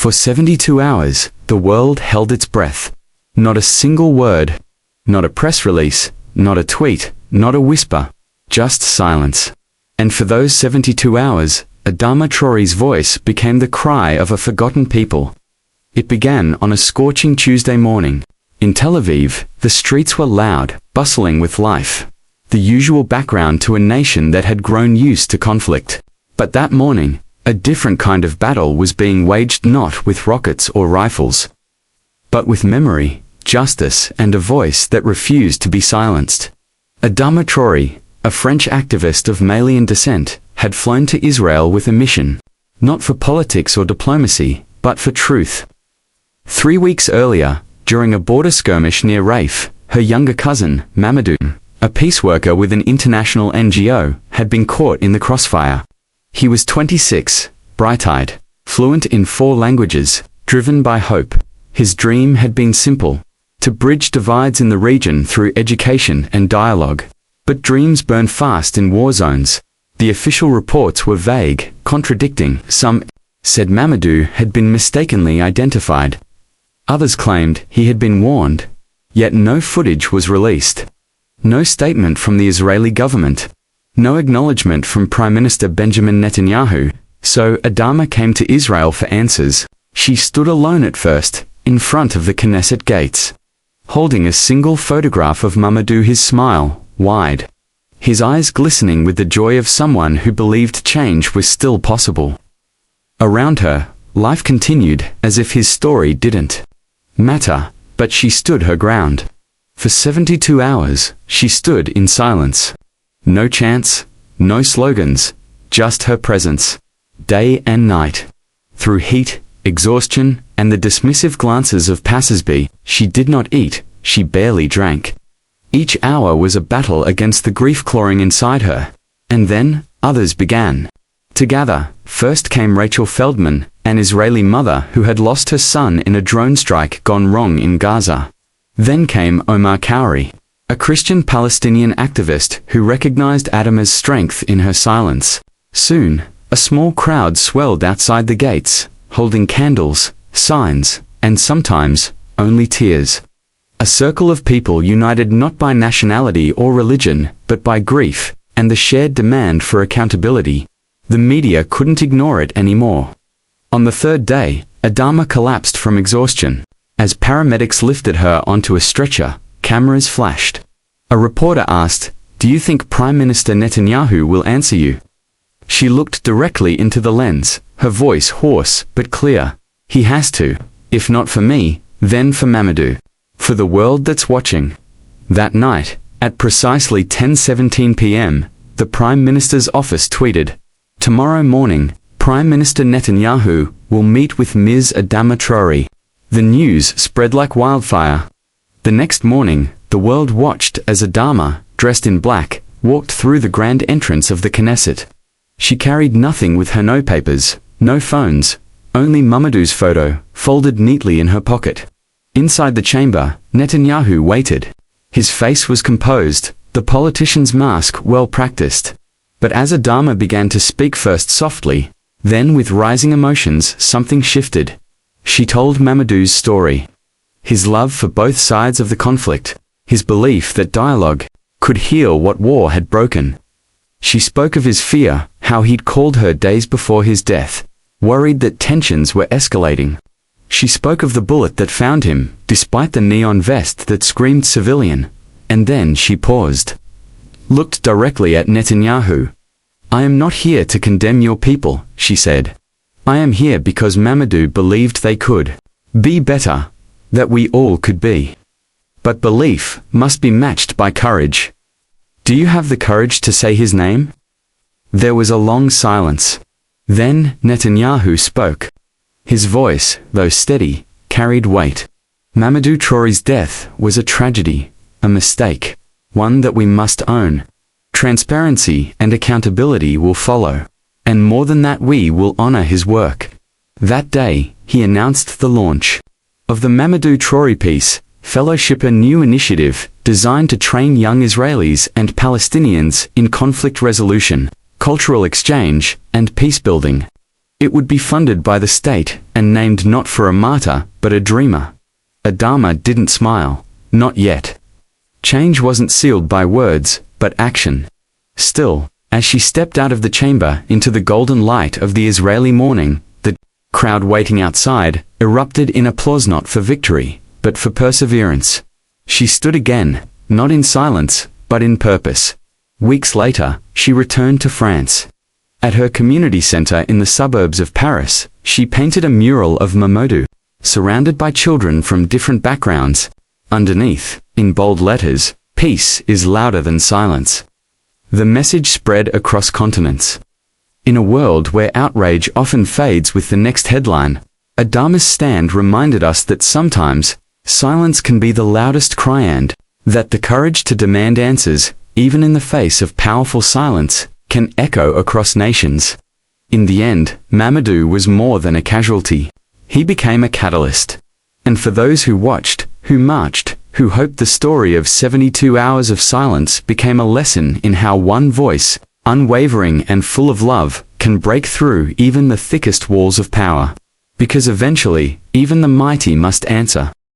For 72 hours, the world held its breath. Not a single word, not a press release, not a tweet, not a whisper, just silence. And for those 72 hours, Adama Traoré's voice became the cry of a forgotten people. It began on a scorching Tuesday morning. In Tel Aviv, the streets were loud, bustling with life. The usual background to a nation that had grown used to conflict. But that morning, a different kind of battle was being waged, not with rockets or rifles, but with memory, justice, and a voice that refused to be silenced. Adama Traoré, a French activist of Malian descent, had flown to Israel with a mission, not for politics or diplomacy, but for truth. 3 weeks earlier, during a border skirmish near Raif, her younger cousin, Mamadou, a peace worker with an international NGO, had been caught in the crossfire. He was 26, bright-eyed, fluent in 4 languages, driven by hope. His dream had been simple: to bridge divides in the region through education and dialogue. But dreams burn fast in war zones. The official reports were vague, contradicting. Some said Mamadou had been mistakenly identified. Others claimed he had been warned. Yet no footage was released. No statement from the Israeli government. No acknowledgement from Prime Minister Benjamin Netanyahu. So Adama came to Israel for answers. She stood alone at first, in front of the Knesset gates, holding a single photograph of Mamadou, his smile wide, his eyes glistening with the joy of someone who believed change was still possible. Around her, life continued as if his story didn't matter, but she stood her ground. For 72 hours, she stood in silence. No chants, no slogans, just her presence, day and night. Through heat, exhaustion, and the dismissive glances of passers-by, she did not eat, she barely drank. Each hour was a battle against the grief clawing inside her. And then, others began to gather. First came Rachel Feldman, an Israeli mother who had lost her son in a drone strike gone wrong in Gaza. Then came Omar Khoury, a Christian Palestinian activist who recognized Adama's strength in her silence. Soon, a small crowd swelled outside the gates, holding candles, signs, and sometimes, only tears. A circle of people united not by nationality or religion, but by grief, and the shared demand for accountability. The media couldn't ignore it anymore. On the 3rd day, Adama collapsed from exhaustion. As paramedics lifted her onto a stretcher, cameras flashed. A reporter asked, "Do you think Prime Minister Netanyahu will answer you?" She looked directly into the lens, her voice hoarse but clear. "He has to. If not for me, then for Mamadou. For the world that's watching." That night, at precisely 10:17 p.m., the Prime Minister's office tweeted, "Tomorrow morning, Prime Minister Netanyahu will meet with Ms. Adama Traoré." The news spread like wildfire. The next morning, the world watched as Adama, dressed in black, walked through the grand entrance of the Knesset. She carried nothing with her: no papers, no phones, only Mamadou's photo, folded neatly in her pocket. Inside the chamber, Netanyahu waited. His face was composed, the politician's mask well practiced. But as Adama began to speak, first softly, then with rising emotions, something shifted. She told Mamadou's story. His love for both sides of the conflict. His belief that dialogue could heal what war had broken. She spoke of his fear, how he'd called her days before his death, worried that tensions were escalating. She spoke of the bullet that found him, despite the neon vest that screamed civilian. And then she paused, looked directly at Netanyahu. "I am not here to condemn your people," she said. "I am here because Mamadou believed they could be better, that we all could be. But belief must be matched by courage. Do you have the courage to say his name?" There was a long silence. Then Netanyahu spoke. His voice, though steady, carried weight. Mamadou Traoré's death was a tragedy, a mistake, one that we must own. Transparency and accountability will follow. And more than that, we will honor his work. That day, he announced the launch of the Mamadou Traoré Peace Fellowship, a new initiative designed to train young Israelis and Palestinians in conflict resolution, cultural exchange, and peace building. It would be funded by the state and named not for a martyr, but a dreamer. Adama didn't smile. Not yet. Change wasn't sealed by words, but action. Still, as she stepped out of the chamber into the golden light of the Israeli morning, the crowd waiting outside erupted in applause, not for victory, but for perseverance. She stood again, not in silence, but in purpose. Weeks later, she returned to France. At her community center in the suburbs of Paris, she painted a mural of Mamadou, surrounded by children from different backgrounds. Underneath, in bold letters, "Peace is louder than silence." The message spread across continents. In a world where outrage often fades with the next headline, Adama's stand reminded us that sometimes, silence can be the loudest cry, and that the courage to demand answers, even in the face of powerful silence, can echo across nations. In the end, Mamadou was more than a casualty. He became a catalyst. And for those who watched, who marched, who hoped, the story of 72 hours of silence became a lesson in how one voice, unwavering and full of love, can break through even the thickest walls of power. Because eventually, even the mighty must answer.